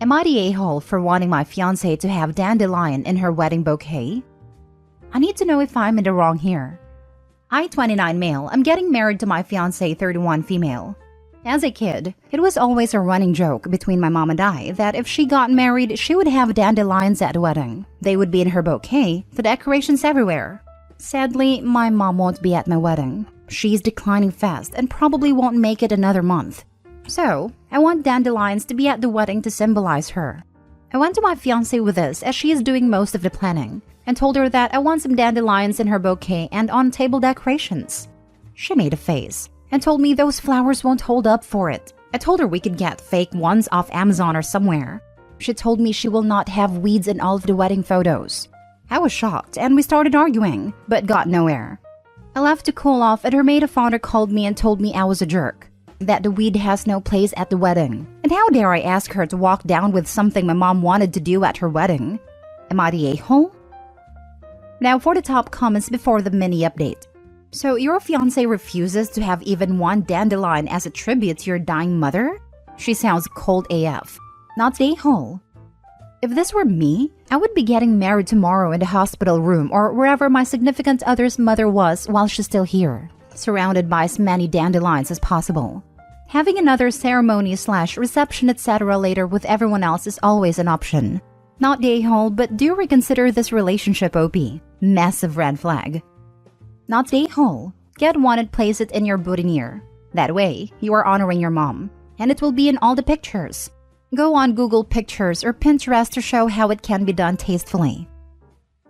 Am I the a-hole for wanting my fiancé to have dandelion in her wedding bouquet? I need to know if I'm in the wrong here. I, 29 male, am getting married to my fiancé, 31 female. As a kid, it was always a running joke between my mom and I that if she got married, she would have dandelions at the wedding. They would be in her bouquet, the decorations everywhere. Sadly, my mom won't be at my wedding. She's declining fast and probably won't make it another month. So, I want dandelions to be at the wedding to symbolize her. I went to my fiancé with this as she is doing most of the planning, and told her that I want some dandelions in her bouquet and on table decorations. She made a face and told me those flowers won't hold up for it. I told her we could get fake ones off Amazon or somewhere. She told me she will not have weeds in all of the wedding photos. I was shocked and we started arguing, but got nowhere. I left to cool off and her maid of honor called me and told me I was a jerk, that the weed has no place at the wedding. And how dare I ask her to walk down with something my mom wanted to do at her wedding? Am I the a-hole? Now for the top comments before the mini update. So your fiancé refuses to have even one dandelion as a tribute to your dying mother? She sounds cold AF. Not the a-hole. If this were me, I would be getting married tomorrow in the hospital room or wherever my significant other's mother was while she's still here, surrounded by as many dandelions as possible. Having another ceremony/reception etc. later with everyone else is always an option. Not the a-hole, but do reconsider this relationship OP. Massive red flag. Not the a-hole. Get one and place it in your boutonniere. That way, you are honoring your mom, and it will be in all the pictures. Go on Google Pictures or Pinterest to show how it can be done tastefully.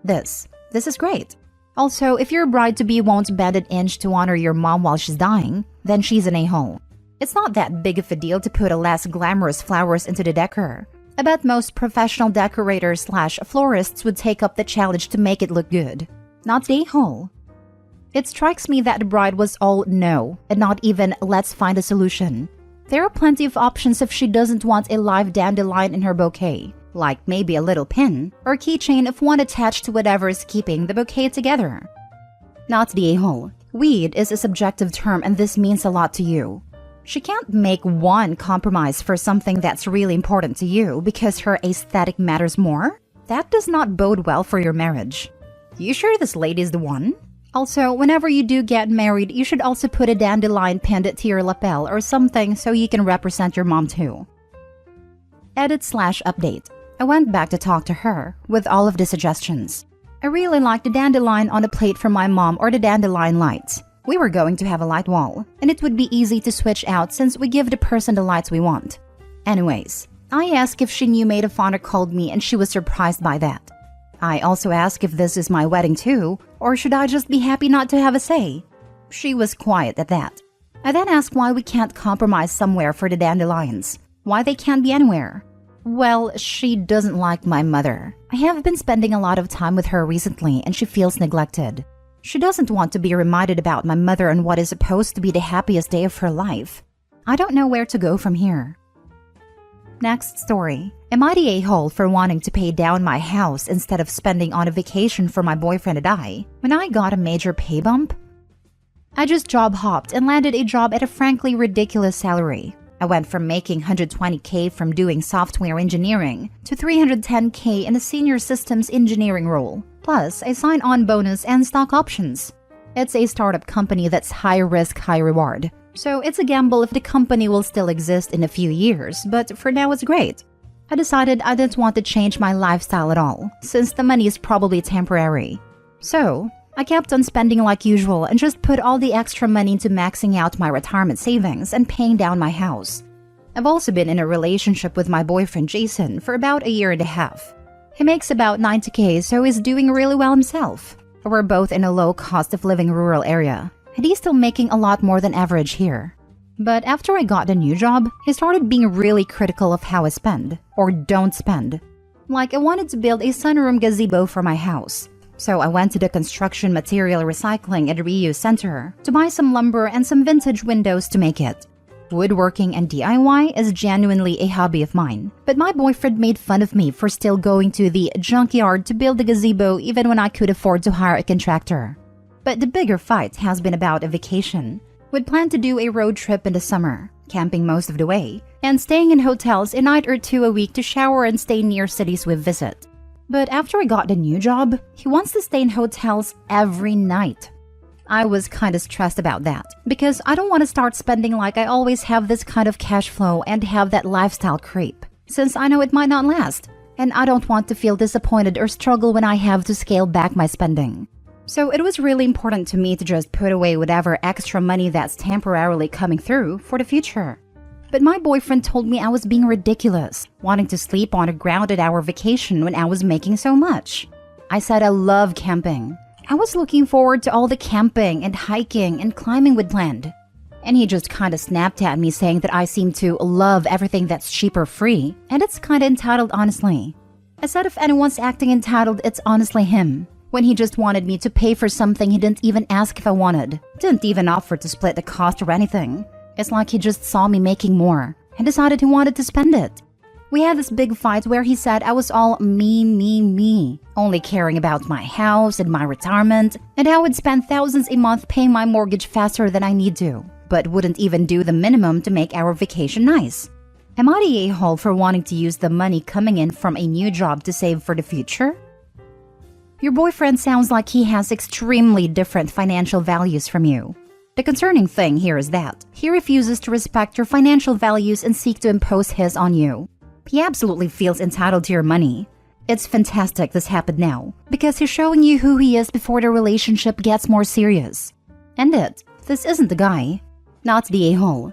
This is great. Also, if your bride-to-be won't bend an inch to honor your mom while she's dying, then she's an a-hole. It's not that big of a deal to put a less glamorous flowers into the decor. I bet most professional decorators/florists would take up the challenge to make it look good. Not the a-hole. It strikes me that the bride was all no, and not even let's find a solution. There are plenty of options if she doesn't want a live dandelion in her bouquet, like maybe a little pin or keychain if one attached to whatever is keeping the bouquet together. Not the a-hole. Weed is a subjective term and this means a lot to you. She can't make one compromise for something that's really important to you because her aesthetic matters more? That does not bode well for your marriage. You sure this lady is the one? Also, whenever you do get married, you should also put a dandelion pinned to your lapel or something so you can represent your mom too. Edit/update. I went back to talk to her with all of the suggestions. I really like the dandelion on a plate for my mom or the dandelion lights. We were going to have a light wall, and it would be easy to switch out since we give the person the lights we want. Anyways, I asked if she knew maid of honor called me and she was surprised by that. I also asked if this is my wedding too, or should I just be happy not to have a say? She was quiet at that. I then asked why we can't compromise somewhere for the dandelions. Why they can't be anywhere. Well, she doesn't like my mother. I have been spending a lot of time with her recently and she feels neglected. She doesn't want to be reminded about my mother on what is supposed to be the happiest day of her life. I don't know where to go from here. Next story. Am I the a-hole for wanting to pay down my house instead of spending on a vacation for my boyfriend and I when I got a major pay bump? I just job hopped and landed a job at a frankly ridiculous salary. I went from making $120K from doing software engineering to $310K in a senior systems engineering role, plus a sign-on bonus and stock options. It's a startup company that's high risk, high reward. So it's a gamble if the company will still exist in a few years, but for now it's great. I decided I didn't want to change my lifestyle at all, since the money is probably temporary. So I kept on spending like usual and just put all the extra money into maxing out my retirement savings and paying down my house. I've also been in a relationship with my boyfriend Jason for about a year and a half. He makes about 90K, so he's doing really well himself. We're both in a low cost of living rural area, and he's still making a lot more than average here. But after I got a new job, he started being really critical of how I spend, or don't spend. Like I wanted to build a sunroom gazebo for my house. So I went to the construction material recycling and reuse center to buy some lumber and some vintage windows to make it. Woodworking and DIY is genuinely a hobby of mine, but my boyfriend made fun of me for still going to the junkyard to build the gazebo even when I could afford to hire a contractor. But the bigger fight has been about a vacation. We'd planned to do a road trip in the summer, camping most of the way, and staying in hotels a night or two a week to shower and stay near cities we visit. But after I got the new job, he wants to stay in hotels every night. I was kind of stressed about that because I don't want to start spending like I always have this kind of cash flow and have that lifestyle creep, since I know it might not last, and I don't want to feel disappointed or struggle when I have to scale back my spending. So it was really important to me to just put away whatever extra money that's temporarily coming through for the future. But my boyfriend told me I was being ridiculous, wanting to sleep on a grounded hour vacation when I was making so much. I said I love camping. I was looking forward to all the camping and hiking and climbing we'd planned. And he just kinda snapped at me saying that I seem to love everything that's cheap or free, and it's kinda entitled honestly. I said if anyone's acting entitled, it's honestly him, when he just wanted me to pay for something he didn't even ask if I wanted, didn't even offer to split the cost or anything. It's like he just saw me making more and decided he wanted to spend it. We had this big fight where he said I was all me, only caring about my house and my retirement, and how I'd spend thousands a month paying my mortgage faster than I need to, but wouldn't even do the minimum to make our vacation nice. Am I the a-hole for wanting to use the money coming in from a new job to save for the future? Your boyfriend sounds like he has extremely different financial values from you. The concerning thing here is that he refuses to respect your financial values and seek to impose his on you. He absolutely feels entitled to your money. It's fantastic this happened now, because he's showing you who he is before the relationship gets more serious. And this isn't the guy, not the a-hole.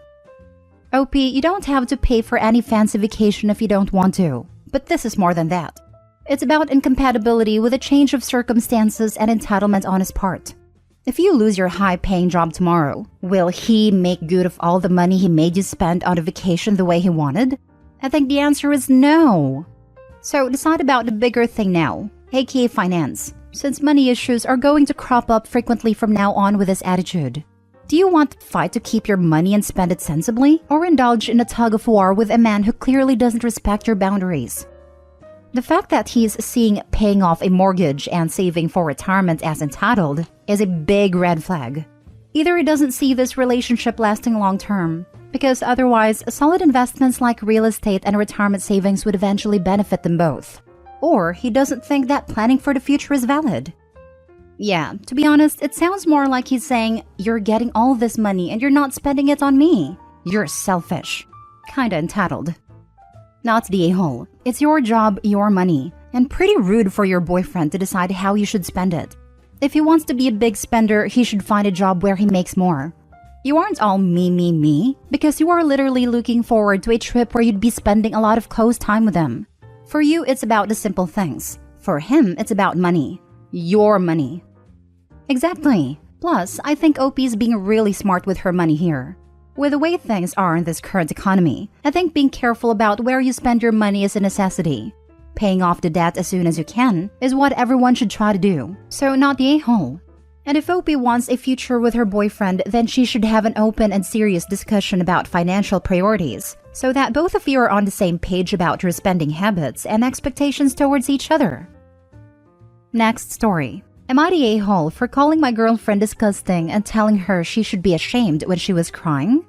OP, you don't have to pay for any fancy vacation if you don't want to, but this is more than that. It's about incompatibility with a change of circumstances and entitlement on his part. If you lose your high-paying job tomorrow, will he make good of all the money he made you spend on a vacation the way he wanted? I think the answer is no. So decide about the bigger thing now, aka finance, since money issues are going to crop up frequently from now on with this attitude. Do you want to fight to keep your money and spend it sensibly, or indulge in a tug-of-war with a man who clearly doesn't respect your boundaries? The fact that he's seeing paying off a mortgage and saving for retirement as entitled is a big red flag. Either he doesn't see this relationship lasting long-term, because otherwise, solid investments like real estate and retirement savings would eventually benefit them both. Or he doesn't think that planning for the future is valid. Yeah, to be honest, it sounds more like he's saying, you're getting all this money and you're not spending it on me. You're selfish. Kinda entitled. Not the a-hole. It's your job, your money, and pretty rude for your boyfriend to decide how you should spend it. If he wants to be a big spender, he should find a job where he makes more. You aren't all me, because you are literally looking forward to a trip where you'd be spending a lot of close time with him. For you, it's about the simple things. For him, it's about money. Your money. Exactly. Plus, I think OP is being really smart with her money here. With the way things are in this current economy, I think being careful about where you spend your money is a necessity. Paying off the debt as soon as you can is what everyone should try to do, so not the a-hole. And if OP wants a future with her boyfriend, then she should have an open and serious discussion about financial priorities, so that both of you are on the same page about your spending habits and expectations towards each other. Next story. Am I the a-hole for calling my girlfriend disgusting and telling her she should be ashamed when she was crying?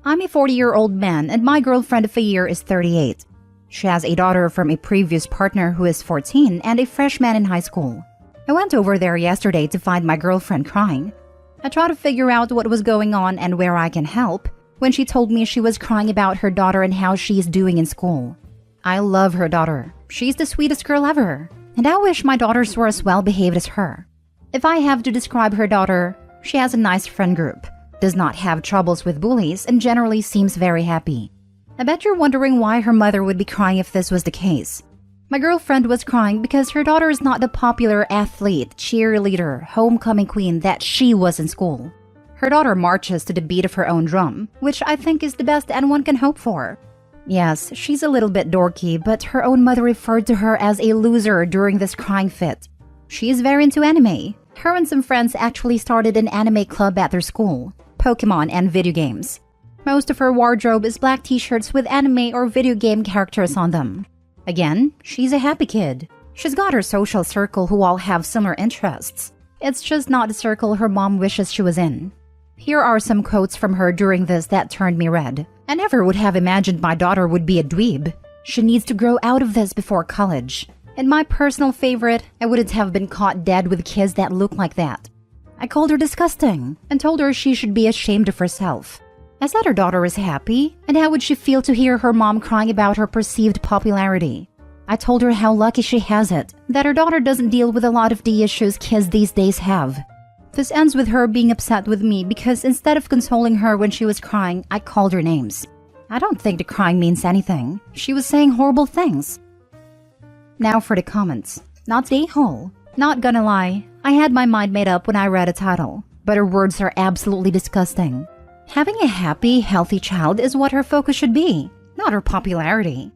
I'm a 40-year-old man and my girlfriend of a year is 38. She has a daughter from a previous partner who is 14 and a freshman in high school. I went over there yesterday to find my girlfriend crying. I tried to figure out what was going on and where I can help when she told me she was crying about her daughter and how she is doing in school. I love her daughter. She's the sweetest girl ever. And I wish my daughters were as well behaved as her. If I have to describe her daughter, she has a nice friend group, does not have troubles with bullies, and generally seems very happy. I bet you're wondering why her mother would be crying if this was the case. My girlfriend was crying because her daughter is not the popular athlete, cheerleader, homecoming queen that she was in school. Her daughter marches to the beat of her own drum, which I think is the best anyone can hope for. Yes, she's a little bit dorky, but her own mother referred to her as a loser during this crying fit. She is very into anime. Her and some friends actually started an anime club at their school, Pokemon and video games. Most of her wardrobe is black t-shirts with anime or video game characters on them. Again, she's a happy kid. She's got her social circle who all have similar interests. It's just not the circle her mom wishes she was in. Here are some quotes from her during this that turned me red. I never would have imagined my daughter would be a dweeb. She needs to grow out of this before college. And my personal favorite, I wouldn't have been caught dead with kids that look like that. I called her disgusting and told her she should be ashamed of herself. I said her daughter is happy, and how would she feel to hear her mom crying about her perceived popularity? I told her how lucky she has it, that her daughter doesn't deal with a lot of the issues kids these days have. This ends with her being upset with me because instead of consoling her when she was crying, I called her names. I don't think the crying means anything. She was saying horrible things. Now for the comments. Not the a-hole. Not gonna lie, I had my mind made up when I read a title, but her words are absolutely disgusting. Having a happy, healthy child is what her focus should be, not her popularity.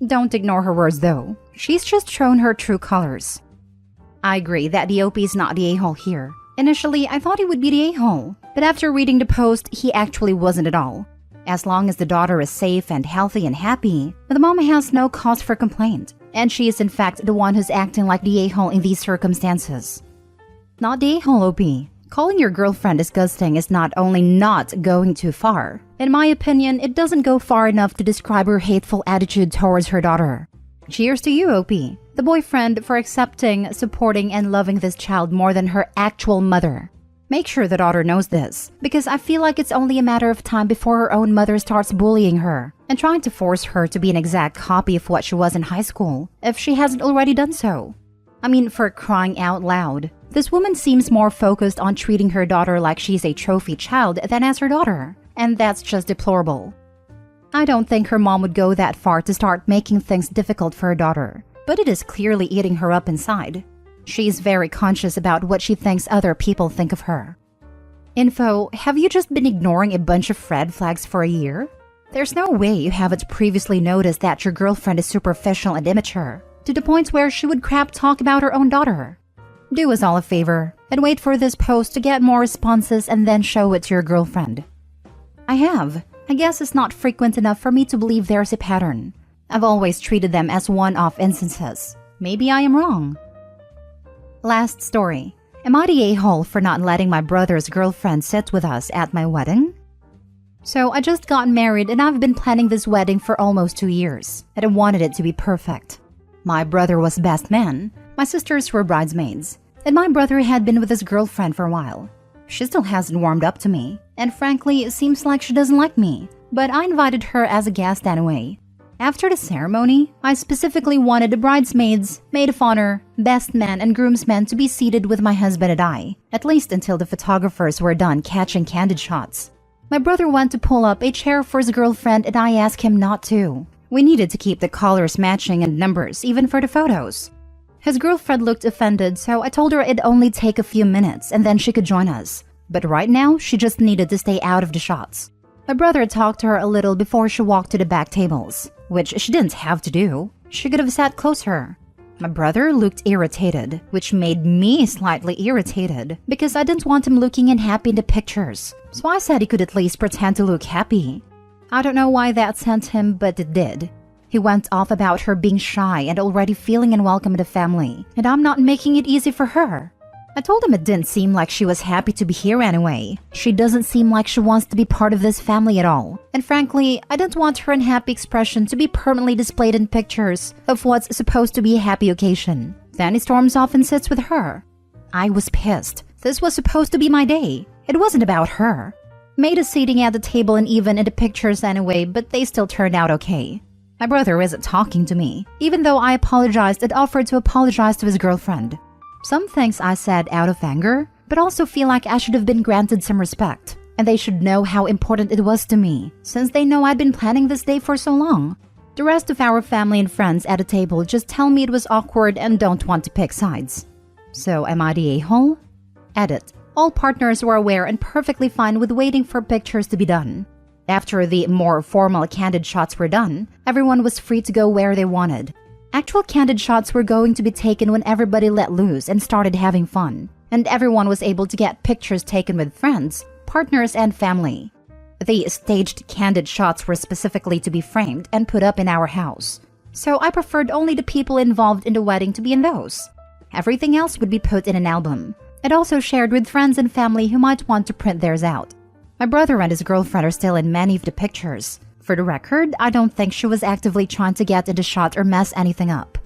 Don't ignore her words though. She's just shown her true colors. I agree that the OP is not the a-hole here. Initially, I thought he would be the a-hole, but after reading the post, he actually wasn't at all. As long as the daughter is safe and healthy and happy, the mom has no cause for complaint, and she is in fact the one who's acting like the a-hole in these circumstances. Not the a-hole, OP. Calling your girlfriend disgusting is not only not going too far. In my opinion, it doesn't go far enough to describe her hateful attitude towards her daughter. Cheers to you, OP, the boyfriend, for accepting, supporting, and loving this child more than her actual mother. Make sure the daughter knows this, because I feel like it's only a matter of time before her own mother starts bullying her and trying to force her to be an exact copy of what she was in high school, if she hasn't already done so. I mean, for crying out loud, this woman seems more focused on treating her daughter like she's a trophy child than as her daughter, and that's just deplorable. I don't think her mom would go that far to start making things difficult for her daughter, but it is clearly eating her up inside. She's very conscious about what she thinks other people think of her. Info, have you just been ignoring a bunch of red flags for a year? There's no way you haven't previously noticed that your girlfriend is superficial and immature, to the point where she would crap talk about her own daughter. Do us all a favor and wait for this post to get more responses and then show it to your girlfriend. I have. I guess it's not frequent enough for me to believe there's a pattern. I've always treated them as one-off instances. Maybe I am wrong. Last story. Am I the a-hole for not letting my brother's girlfriend sit with us at my wedding? So I just got married and I've been planning this wedding for almost 2 years, and I wanted it to be perfect. My brother was best man, my sisters were bridesmaids, and my brother had been with his girlfriend for a while. She still hasn't warmed up to me, and frankly, it seems like she doesn't like me, but I invited her as a guest anyway. After the ceremony, I specifically wanted the bridesmaids, maid of honor, best man, and groomsmen to be seated with my husband and I, at least until the photographers were done catching candid shots. My brother went to pull up a chair for his girlfriend and I asked him not to. We needed to keep the colors matching and numbers, even for the photos. His girlfriend looked offended, so I told her it'd only take a few minutes and then she could join us. But right now, she just needed to stay out of the shots. My brother talked to her a little before she walked to the back tables, which she didn't have to do. She could have sat closer. My brother looked irritated, which made me slightly irritated because I didn't want him looking unhappy in the pictures, so I said he could at least pretend to look happy. I don't know why that sent him, but it did. He went off about her being shy and already feeling unwelcome in the family, and I'm not making it easy for her. I told him it didn't seem like she was happy to be here anyway. She doesn't seem like she wants to be part of this family at all. And frankly, I didn't want her unhappy expression to be permanently displayed in pictures of what's supposed to be a happy occasion. Then he storms off and sits with her. I was pissed. This was supposed to be my day. It wasn't about her. Made us sitting at the table and even in the pictures anyway, but they still turned out okay. My brother isn't talking to me, even though I apologized and offered to apologize to his girlfriend. Some things I said out of anger, but also feel like I should have been granted some respect, and they should know how important it was to me, since they know I'd been planning this day for so long. The rest of our family and friends at the table just tell me it was awkward and don't want to pick sides. So am I the a-hole? Edit. All partners were aware and perfectly fine with waiting for pictures to be done. After the more formal candid shots were done, everyone was free to go where they wanted. Actual candid shots were going to be taken when everybody let loose and started having fun, and everyone was able to get pictures taken with friends, partners, and family. The staged candid shots were specifically to be framed and put up in our house, so I preferred only the people involved in the wedding to be in those. Everything else would be put in an album, and also shared with friends and family who might want to print theirs out. My brother and his girlfriend are still in many of the pictures. For the record, I don't think she was actively trying to get in the shot or mess anything up.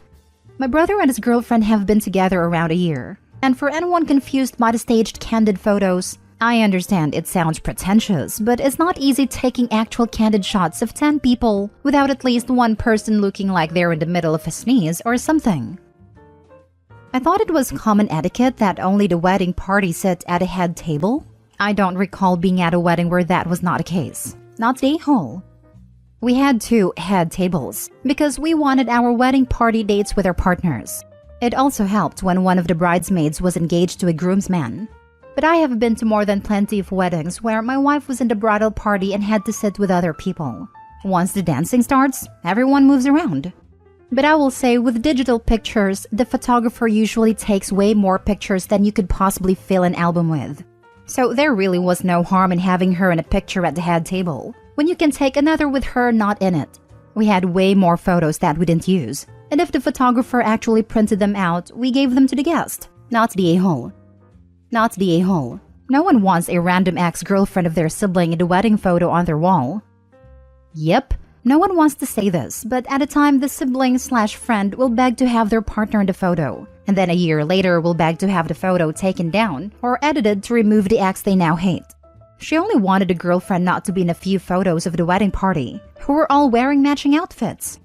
My brother and his girlfriend have been together around a year. And for anyone confused by the staged candid photos, I understand it sounds pretentious, but it's not easy taking actual candid shots of 10 people without at least one person looking like they're in the middle of a sneeze or something. I thought it was common etiquette that only the wedding party sit at a head table. I don't recall being at a wedding where that was not the case. Not the hall. We had 2 head tables because we wanted our wedding party dates with our partners. It also helped when one of the bridesmaids was engaged to a groomsman. But I have been to more than plenty of weddings where my wife was in the bridal party and had to sit with other people. Once the dancing starts, everyone moves around. But I will say with digital pictures, the photographer usually takes way more pictures than you could possibly fill an album with. So there really was no harm in having her in a picture at the head table, when you can take another with her not in it. We had way more photos that we didn't use, and if the photographer actually printed them out, we gave them to the guest, not the a-hole. Not the a-hole. No one wants a random ex-girlfriend of their sibling in the wedding photo on their wall. Yep, no one wants to say this, but at a time the sibling/friend will beg to have their partner in the photo, and then a year later will beg to have the photo taken down or edited to remove the ex they now hate. She only wanted a girlfriend not to be in a few photos of the wedding party, who were all wearing matching outfits.